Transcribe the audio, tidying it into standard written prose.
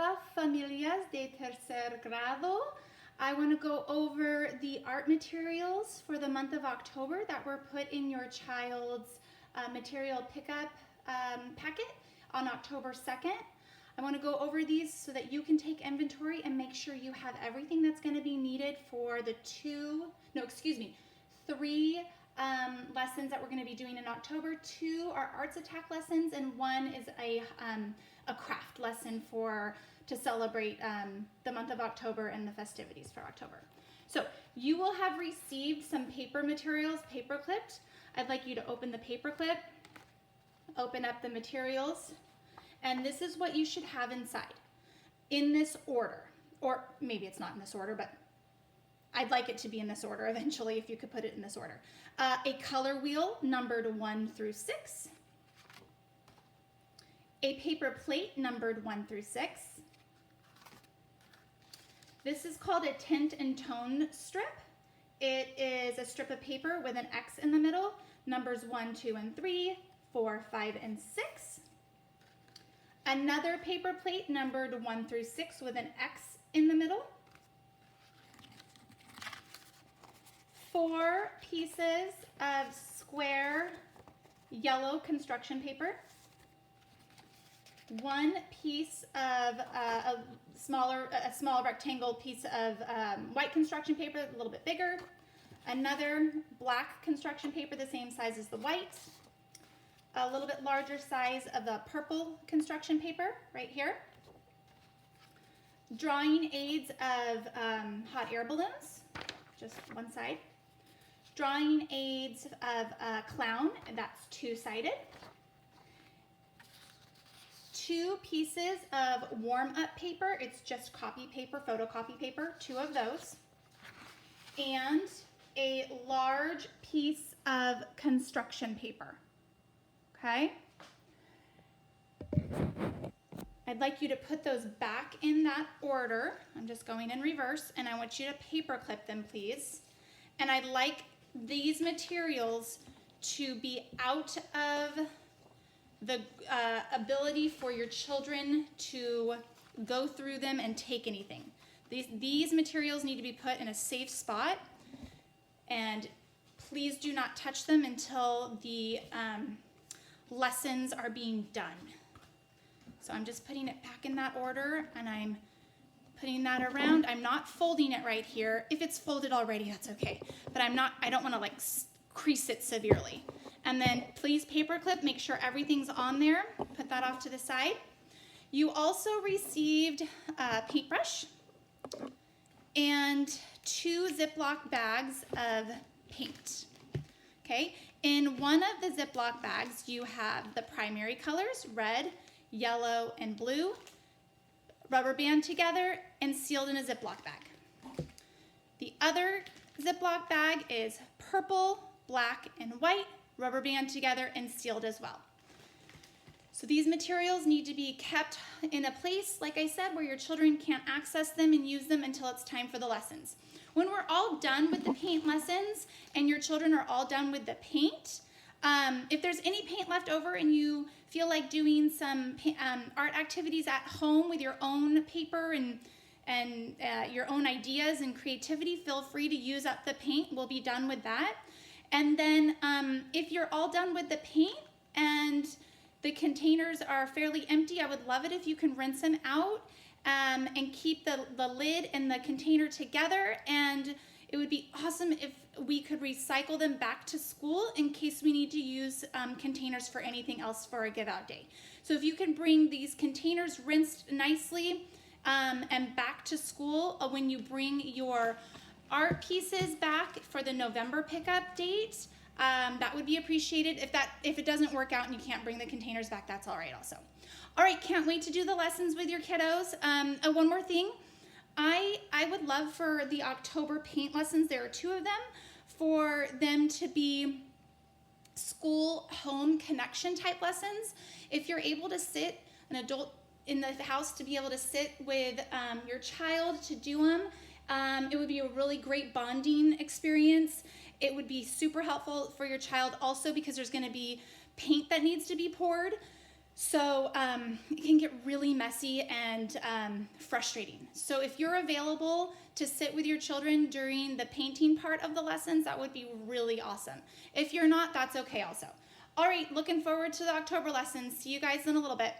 Hola, familias de tercer grado. I want to go over the art materials for the month of October that were put in your child's material pickup packet on October 2nd. I want to go over these so that you can take inventory and make sure you have everything that's going to be needed for the three lessons that we're going to be doing in October. 2 are arts attack lessons, and 1 is a craft lesson to celebrate the month of October and the festivities for October. So you will have received some paper materials, paper clipped. I'd like you to open the paper clip, open up the materials, and this is what you should have inside in this order, or maybe it's not in this order, but I'd like it to be in this order eventually if you could put it in this order. A color wheel numbered 1 through 6. A paper plate numbered 1 through 6. This is called a tint and tone strip. It is a strip of paper with an X in the middle, numbers 1, 2, and 3, 4, 5, and 6. Another paper plate numbered 1 through 6 with an X in the middle. 4 pieces of square yellow construction paper. 1 piece of a small rectangle piece of white construction paper, a little bit bigger. Another black construction paper, the same size as the white. A little bit larger size of the purple construction paper right here. Drawing aids of hot air balloons, just one side. Drawing aids of a clown, and that's 2-sided. 2 pieces of warm-up paper, it's just copy paper, photocopy paper, 2 of those. And a large piece of construction paper, okay? I'd like you to put those back in that order. I'm just going in reverse, and I want you to paper clip them, please. And I'd like these materials to be out of the ability for your children to go through them and take anything. These materials need to be put in a safe spot, and please do not touch them until the lessons are being done. So I'm just putting it back in that order, and I'm putting that around. I'm not folding it right here. If it's folded already, that's okay. But I don't want to like crease it severely. And then please paper clip, make sure everything's on there. Put that off to the side. You also received a paintbrush and 2 Ziploc bags of paint. Okay, in one of the Ziploc bags, you have the primary colors, red, yellow, and blue, rubber band together and sealed in a Ziploc bag. The other Ziploc bag is purple, black, and white, rubber band together and sealed as well. So these materials need to be kept in a place, like I said, where your children can't access them and use them until it's time for the lessons. When we're all done with the paint lessons and your children are all done with the paint, if there's any paint left over and you feel like doing some art activities at home with your own paper and your own ideas and creativity, feel free to use up the paint. We'll be done with that. And then if you're all done with the paint and the containers are fairly empty, I would love it if you can rinse them out and keep the lid and the container together. And it would be awesome if we could recycle them back to school in case we need to use containers for anything else for a give out day. So if you can bring these containers rinsed nicely and back to school when you bring your art pieces back for the November pickup date, that would be appreciated. If it doesn't work out and you can't bring the containers back, that's all right also. All right, can't wait to do the lessons with your kiddos. One more thing. I would love for the October paint lessons, there are 2 of them, for them to be school-home connection type lessons. If you're able to sit, an adult in the house to be able to sit with your child to do them, it would be a really great bonding experience. It would be super helpful for your child also because there's going to be paint that needs to be poured. So it can get really messy and frustrating. So if you're available to sit with your children during the painting part of the lessons, that would be really awesome. If you're not, that's okay also. All right, looking forward to the October lessons. See you guys in a little bit.